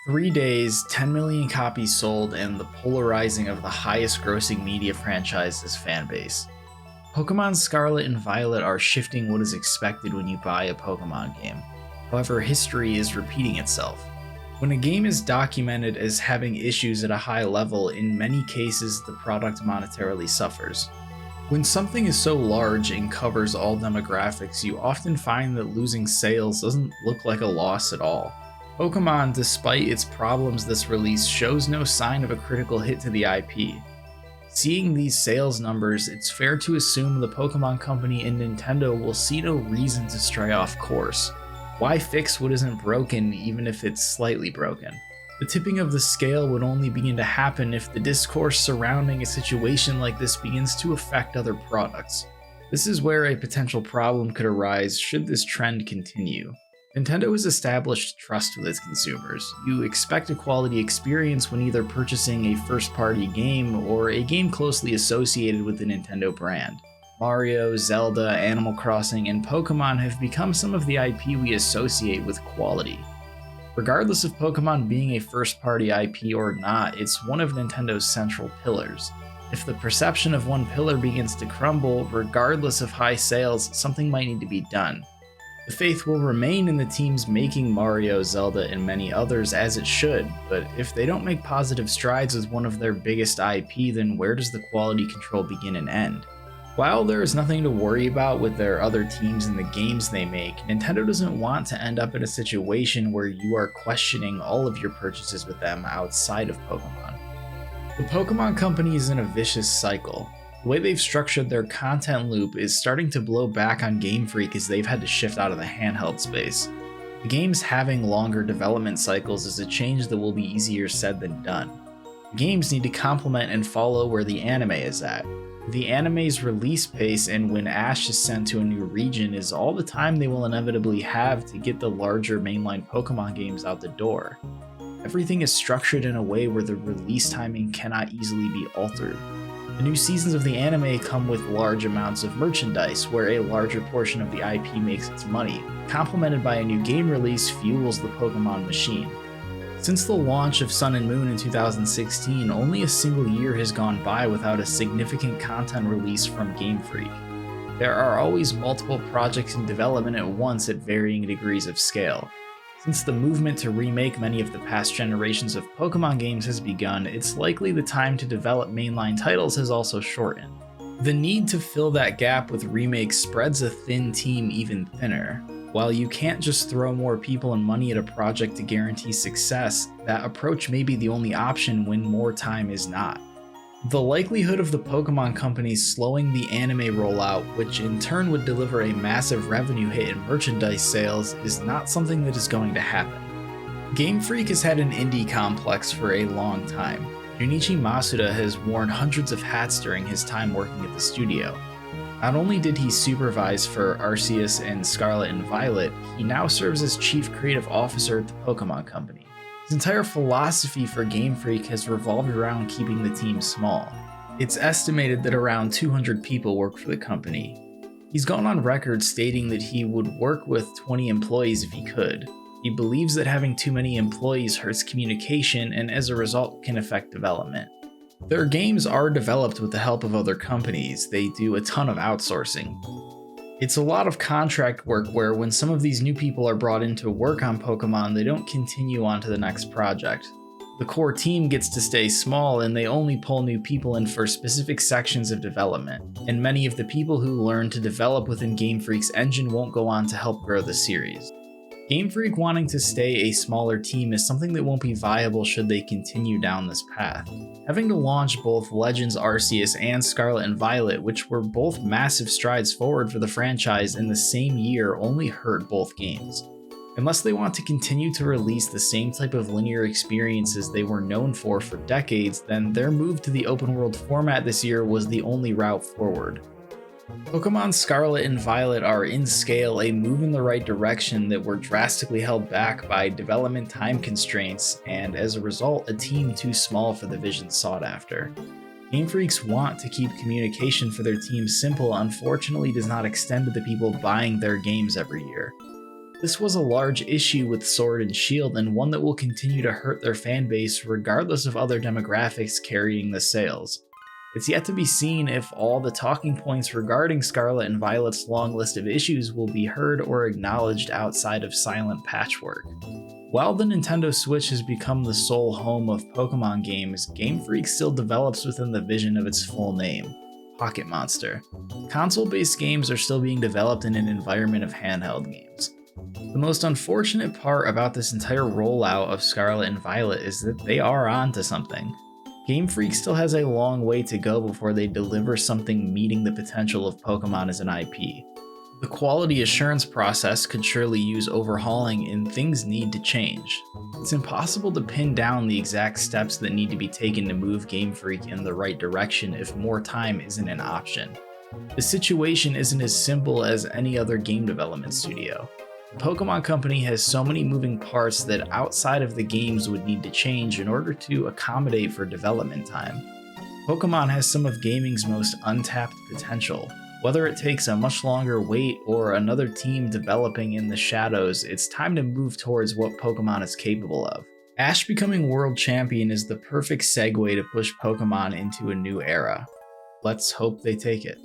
3 days, 10 million copies sold, and the polarizing of the highest grossing media franchise's fanbase. Pokémon Scarlet and Violet are shifting what is expected when you buy a Pokémon game. However, history is repeating itself. When a game is documented as having issues at a high level, in many cases the product monetarily suffers. When something is so large and covers all demographics, you often find that losing sales doesn't look like a loss at all. Pokémon, despite its problems this release, shows no sign of a critical hit to the IP. Seeing these sales numbers, it's fair to assume the Pokémon Company and Nintendo will see no reason to stray off course. Why fix what isn't broken even if it's slightly broken? The tipping of the scale would only begin to happen if the discourse surrounding a situation like this begins to affect other products. This is where a potential problem could arise should this trend continue. Nintendo has established trust with its consumers. You expect a quality experience when either purchasing a first-party game or a game closely associated with the Nintendo brand. Mario, Zelda, Animal Crossing, and Pokémon have become some of the IP we associate with quality. Regardless of Pokémon being a first-party IP or not, it's one of Nintendo's central pillars. If the perception of one pillar begins to crumble, regardless of high sales, something might need to be done. The faith will remain in the teams making Mario, Zelda, and many others as it should, but if they don't make positive strides with one of their biggest IP, then where does the quality control begin and end? While there is nothing to worry about with their other teams and the games they make, Nintendo doesn't want to end up in a situation where you are questioning all of your purchases with them outside of Pokémon. The Pokémon Company is in a vicious cycle. The way they've structured their content loop is starting to blow back on Game Freak as they've had to shift out of the handheld space. The games having longer development cycles is a change that will be easier said than done. The games need to complement and follow where the anime is at. The anime's release pace and when Ash is sent to a new region is all the time they will inevitably have to get the larger mainline Pokemon games out the door. Everything is structured in a way where the release timing cannot easily be altered. The new seasons of the anime come with large amounts of merchandise, where a larger portion of the IP makes its money, complemented by a new game release fuels the Pokemon machine. Since the launch of Sun and Moon in 2016, only a single year has gone by without a significant content release from Game Freak. There are always multiple projects in development at once at varying degrees of scale. Since the movement to remake many of the past generations of Pokemon games has begun, it's likely the time to develop mainline titles has also shortened. The need to fill that gap with remakes spreads a thin team even thinner. While you can't just throw more people and money at a project to guarantee success, that approach may be the only option when more time is not. The likelihood of the Pokémon Company slowing the anime rollout, which in turn would deliver a massive revenue hit in merchandise sales, is not something that is going to happen. Game Freak has had an indie complex for a long time. Junichi Masuda has worn hundreds of hats during his time working at the studio. Not only did he supervise for Arceus and Scarlet and Violet, he now serves as Chief Creative Officer at the Pokémon Company. His entire philosophy for Game Freak has revolved around keeping the team small. It's estimated that around 200 people work for the company. He's gone on record stating that he would work with 20 employees if he could. He believes that having too many employees hurts communication and as a result can affect development. Their games are developed with the help of other companies. They do a ton of outsourcing. It's a lot of contract work where when some of these new people are brought in to work on Pokemon, they don't continue on to the next project. The core team gets to stay small and they only pull new people in for specific sections of development, and many of the people who learn to develop within Game Freak's engine won't go on to help grow the series. Game Freak wanting to stay a smaller team is something that won't be viable should they continue down this path. Having to launch both Legends Arceus and Scarlet and Violet, which were both massive strides forward for the franchise in the same year, only hurt both games. Unless they want to continue to release the same type of linear experiences they were known for decades, then their move to the open world format this year was the only route forward. Pokémon Scarlet and Violet are in scale a move in the right direction that were drastically held back by development time constraints and as a result a team too small for the vision sought after. Game Freak's want to keep communication for their team simple unfortunately does not extend to the people buying their games every year. This was a large issue with Sword and Shield, and one that will continue to hurt their fanbase regardless of other demographics carrying the sales. It's yet to be seen if all the talking points regarding Scarlet and Violet's long list of issues will be heard or acknowledged outside of silent patchwork. While the Nintendo Switch has become the sole home of Pokémon games, Game Freak still develops within the vision of its full name, Pocket Monster. Console-based games are still being developed in an environment of handheld games. The most unfortunate part about this entire rollout of Scarlet and Violet is that they are onto something. Game Freak still has a long way to go before they deliver something meeting the potential of Pokémon as an IP. The quality assurance process could surely use overhauling, and things need to change. It's impossible to pin down the exact steps that need to be taken to move Game Freak in the right direction if more time isn't an option. The situation isn't as simple as any other game development studio. The Pokémon Company has so many moving parts that outside of the games would need to change in order to accommodate for development time. Pokémon has some of gaming's most untapped potential. Whether it takes a much longer wait or another team developing in the shadows, it's time to move towards what Pokémon is capable of. Ash becoming world champion is the perfect segue to push Pokémon into a new era. Let's hope they take it.